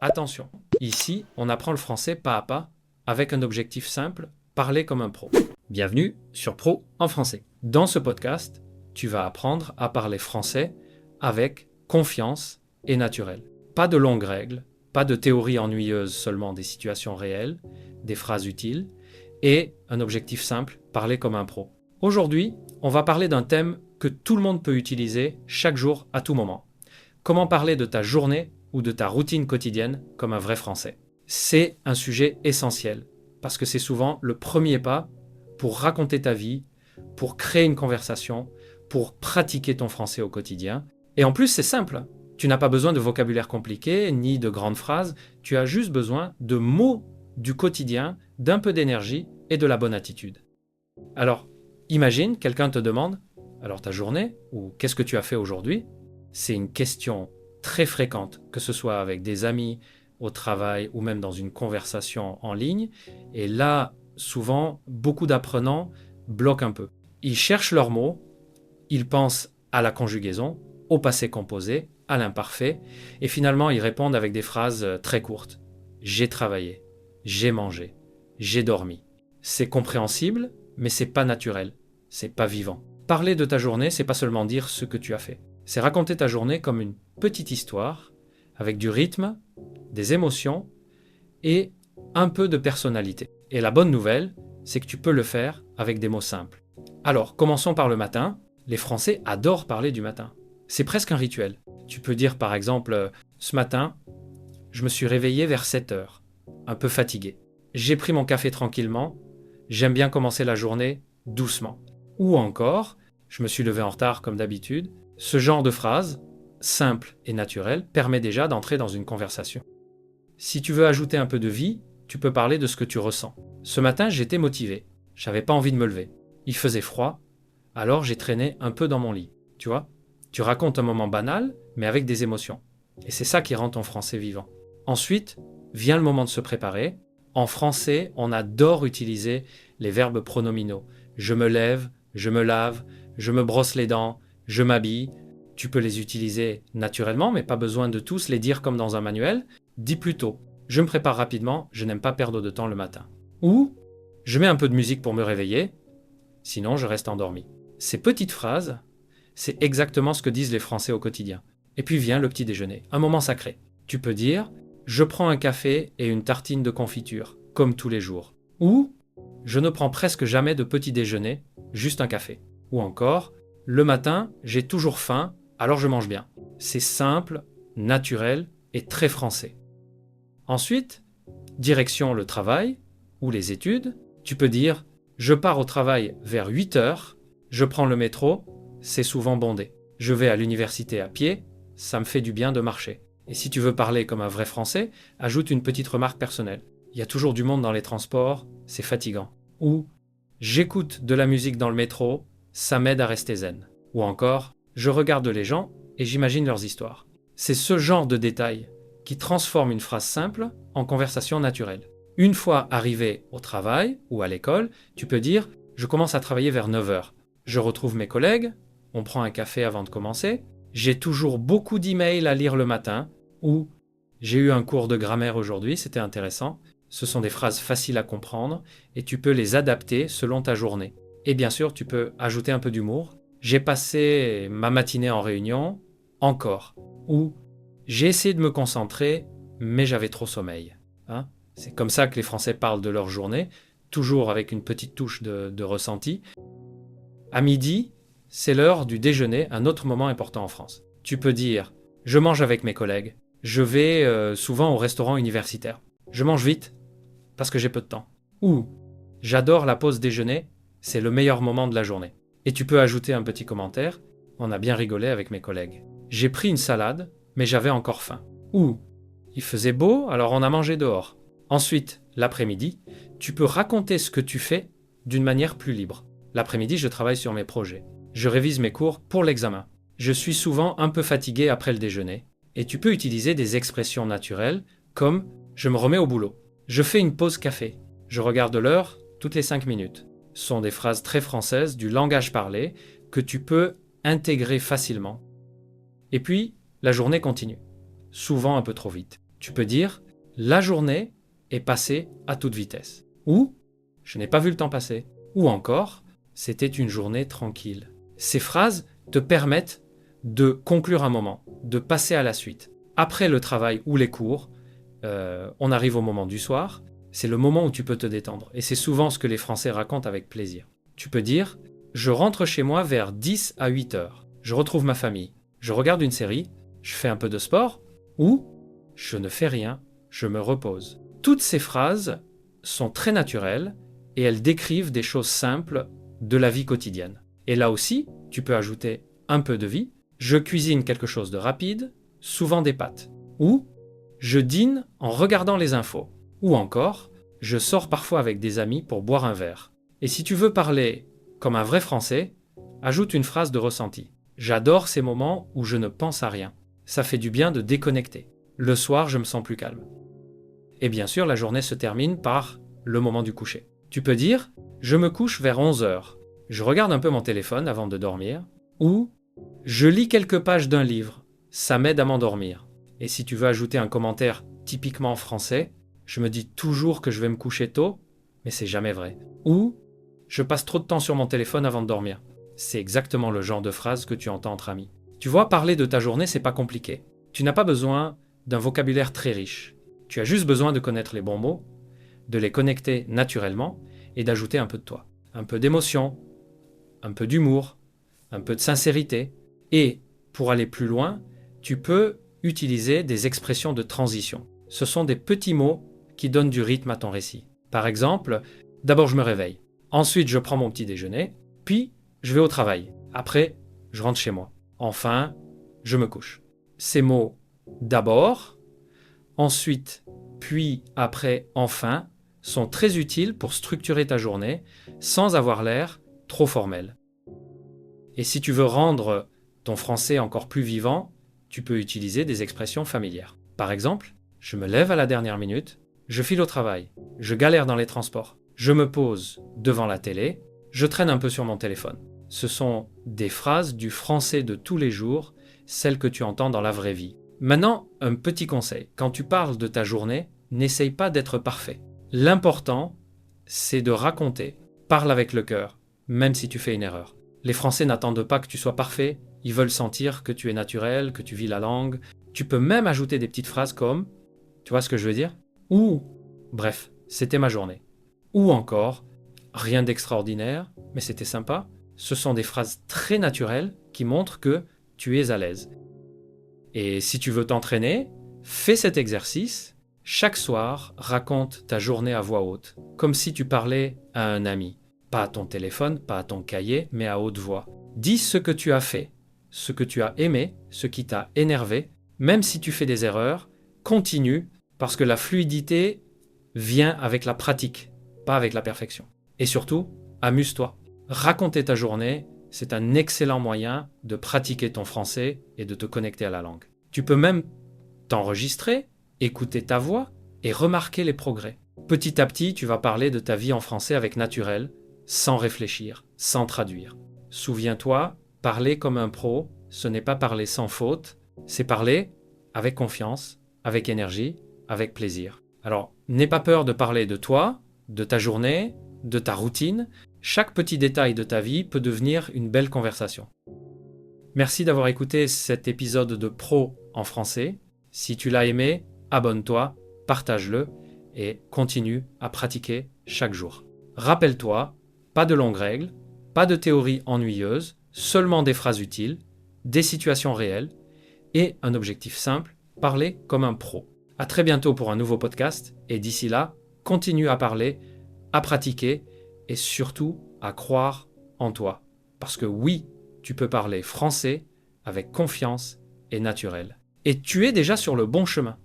Attention, ici, on apprend le français pas à pas, avec un objectif simple, parler comme un pro. Bienvenue sur Pro en français. Dans ce podcast, tu vas apprendre à parler français avec confiance et naturel. Pas de longues règles, pas de théories ennuyeuses, seulement des situations réelles, des phrases utiles, et un objectif simple, parler comme un pro. Aujourd'hui, on va parler d'un thème que tout le monde peut utiliser chaque jour, à tout moment. Comment parler de ta journée ou de ta routine quotidienne comme un vrai Français. C'est un sujet essentiel, parce que c'est souvent le premier pas pour raconter ta vie, pour créer une conversation, pour pratiquer ton français au quotidien. Et en plus, c'est simple. Tu n'as pas besoin de vocabulaire compliqué, ni de grandes phrases. Tu as juste besoin de mots du quotidien, d'un peu d'énergie et de la bonne attitude. Alors, imagine, quelqu'un te demande « Alors ta journée ?» ou « Qu'est-ce que tu as fait aujourd'hui ?» C'est une question très fréquente, que ce soit avec des amis, au travail ou même dans une conversation en ligne. Et là, souvent, beaucoup d'apprenants bloquent un peu. Ils cherchent leurs mots, ils pensent à la conjugaison, au passé composé, à l'imparfait, et finalement, ils répondent avec des phrases très courtes. J'ai travaillé, j'ai mangé, j'ai dormi. C'est compréhensible, mais c'est pas naturel, c'est pas vivant. Parler de ta journée, c'est pas seulement dire ce que tu as fait. C'est raconter ta journée comme une petite histoire, avec du rythme, des émotions et un peu de personnalité. Et la bonne nouvelle, c'est que tu peux le faire avec des mots simples. Alors, commençons par le matin. Les Français adorent parler du matin. C'est presque un rituel. Tu peux dire par exemple, ce matin, je me suis réveillé vers 7 heures, un peu fatigué. J'ai pris mon café tranquillement, j'aime bien commencer la journée doucement. Ou encore, je me suis levé en retard comme d'habitude. Ce genre de phrase, simple et naturelle, permet déjà d'entrer dans une conversation. Si tu veux ajouter un peu de vie, tu peux parler de ce que tu ressens. Ce matin, j'étais motivé. J'avais pas envie de me lever. Il faisait froid, alors j'ai traîné un peu dans mon lit. Tu vois ? Tu racontes un moment banal, mais avec des émotions. Et c'est ça qui rend ton français vivant. Ensuite, vient le moment de se préparer. En français, on adore utiliser les verbes pronominaux. Je me lève, je me lave, je me brosse les dents, je m'habille. Tu peux les utiliser naturellement, mais pas besoin de tous les dire comme dans un manuel. Dis plutôt, je me prépare rapidement, je n'aime pas perdre de temps le matin. Ou, je mets un peu de musique pour me réveiller, sinon je reste endormi. Ces petites phrases, c'est exactement ce que disent les Français au quotidien. Et puis vient le petit déjeuner, un moment sacré. Tu peux dire, je prends un café et une tartine de confiture, comme tous les jours. Ou, je ne prends presque jamais de petit déjeuner, juste un café. Ou encore, le matin, j'ai toujours faim, alors je mange bien. C'est simple, naturel et très français. Ensuite, direction le travail ou les études. Tu peux dire « Je pars au travail vers 8 heures, je prends le métro, c'est souvent bondé. Je vais à l'université à pied, ça me fait du bien de marcher. » Et si tu veux parler comme un vrai Français, ajoute une petite remarque personnelle. Il y a toujours du monde dans les transports, c'est fatigant. Ou « J'écoute de la musique dans le métro, ça m'aide à rester zen. » Ou encore « Je regarde les gens et j'imagine leurs histoires. » C'est ce genre de détails qui transforme une phrase simple en conversation naturelle. Une fois arrivé au travail ou à l'école, tu peux dire « Je commence à travailler vers 9 heures. Je retrouve mes collègues, on prend un café avant de commencer. J'ai toujours beaucoup d'emails à lire le matin. » Ou « J'ai eu un cours de grammaire aujourd'hui, c'était intéressant. » Ce sont des phrases faciles à comprendre et tu peux les adapter selon ta journée. Et bien sûr, tu peux ajouter un peu d'humour. « J'ai passé ma matinée en réunion, encore. » Ou « J'ai essayé de me concentrer, mais j'avais trop sommeil. » C'est comme ça que les Français parlent de leur journée, toujours avec une petite touche de ressenti. À midi, c'est l'heure du déjeuner, un autre moment important en France. Tu peux dire « Je mange avec mes collègues. Je vais souvent au restaurant universitaire. Je mange vite parce que j'ai peu de temps. » Ou « J'adore la pause déjeuner, c'est le meilleur moment de la journée. » Et tu peux ajouter un petit commentaire « On a bien rigolé avec mes collègues. J'ai pris une salade, mais j'avais encore faim. » Ou « Il faisait beau, alors on a mangé dehors. » Ensuite, l'après-midi, tu peux raconter ce que tu fais d'une manière plus libre. L'après-midi, je travaille sur mes projets. Je révise mes cours pour l'examen. Je suis souvent un peu fatigué après le déjeuner. Et tu peux utiliser des expressions naturelles comme « je me remets au boulot »,« je fais une pause café »,« je regarde l'heure toutes les 5 minutes ». Ce sont des phrases très françaises du langage parlé que tu peux intégrer facilement. Et puis, la journée continue, souvent un peu trop vite. Tu peux dire « La journée est passée à toute vitesse » ou « Je n'ai pas vu le temps passer » ou encore « C'était une journée tranquille ». Ces phrases te permettent de conclure un moment, de passer à la suite. Après le travail ou les cours, on arrive au moment du soir, c'est le moment où tu peux te détendre. Et c'est souvent ce que les Français racontent avec plaisir. Tu peux dire « Je rentre chez moi vers 10 à 8 heures. Je retrouve ma famille. Je regarde une série. Je fais un peu de sport. » ou « Je ne fais rien. Je me repose. » Toutes ces phrases sont très naturelles et elles décrivent des choses simples de la vie quotidienne. Et là aussi, tu peux ajouter un peu de vie. Je cuisine quelque chose de rapide, souvent des pâtes. Ou je dîne en regardant les infos. Ou encore, je sors parfois avec des amis pour boire un verre. Et si tu veux parler comme un vrai Français, ajoute une phrase de ressenti. J'adore ces moments où je ne pense à rien. Ça fait du bien de déconnecter. Le soir, je me sens plus calme. Et bien sûr, la journée se termine par le moment du coucher. Tu peux dire « Je me couche vers 11 heures. Je regarde un peu mon téléphone avant de dormir. » ou « Je lis quelques pages d'un livre. Ça m'aide à m'endormir. » Et si tu veux ajouter un commentaire typiquement français, je me dis toujours que je vais me coucher tôt, mais c'est jamais vrai. Ou « Je passe trop de temps sur mon téléphone avant de dormir. » C'est exactement le genre de phrase que tu entends entre amis. Tu vois, parler de ta journée, c'est pas compliqué. Tu n'as pas besoin d'un vocabulaire très riche. Tu as juste besoin de connaître les bons mots, de les connecter naturellement et d'ajouter un peu de toi. Un peu d'émotion, un peu d'humour, un peu de sincérité. Et pour aller plus loin, tu peux utiliser des expressions de transition. Ce sont des petits mots qui donnent du rythme à ton récit. Par exemple, d'abord je me réveille, ensuite je prends mon petit déjeuner, puis je vais au travail. Après, je rentre chez moi. Enfin, je me couche. Ces mots d'abord, ensuite, puis, après, enfin, sont très utiles pour structurer ta journée sans avoir l'air trop formel. Et si tu veux rendre ton français encore plus vivant, tu peux utiliser des expressions familières. Par exemple, je me lève à la dernière minute, je file au travail, je galère dans les transports, je me pose devant la télé, je traîne un peu sur mon téléphone. Ce sont des phrases du français de tous les jours, celles que tu entends dans la vraie vie. Maintenant, un petit conseil. Quand tu parles de ta journée, n'essaye pas d'être parfait. L'important, c'est de raconter. Parle avec le cœur, même si tu fais une erreur. Les Français n'attendent pas que tu sois parfait. Ils veulent sentir que tu es naturel, que tu vis la langue. Tu peux même ajouter des petites phrases comme « Tu vois ce que je veux dire ?» ou « Bref, c'était ma journée. » Ou encore « Rien d'extraordinaire, mais c'était sympa. » Ce sont des phrases très naturelles qui montrent que tu es à l'aise. Et si tu veux t'entraîner, fais cet exercice. Chaque soir, raconte ta journée à voix haute, comme si tu parlais à un ami. Pas à ton téléphone, pas à ton cahier, mais à haute voix. Dis ce que tu as fait, ce que tu as aimé, ce qui t'a énervé. Même si tu fais des erreurs, continue, parce que la fluidité vient avec la pratique, pas avec la perfection. Et surtout, amuse-toi. Raconter ta journée, c'est un excellent moyen de pratiquer ton français et de te connecter à la langue. Tu peux même t'enregistrer, écouter ta voix et remarquer les progrès. Petit à petit, tu vas parler de ta vie en français avec naturel, sans réfléchir, sans traduire. Souviens-toi, parler comme un pro, ce n'est pas parler sans faute, c'est parler avec confiance, avec énergie, avec plaisir. Alors, n'aie pas peur de parler de toi, de ta journée, de ta routine. Chaque petit détail de ta vie peut devenir une belle conversation. Merci d'avoir écouté cet épisode de Pro en français. Si tu l'as aimé, abonne-toi, partage-le et continue à pratiquer chaque jour. Rappelle-toi, pas de longues règles, pas de théories ennuyeuses, seulement des phrases utiles, des situations réelles et un objectif simple, parler comme un pro. À très bientôt pour un nouveau podcast et d'ici là, continue à parler, à pratiquer et surtout à croire en toi. Parce que oui, tu peux parler français avec confiance et naturel. Et tu es déjà sur le bon chemin.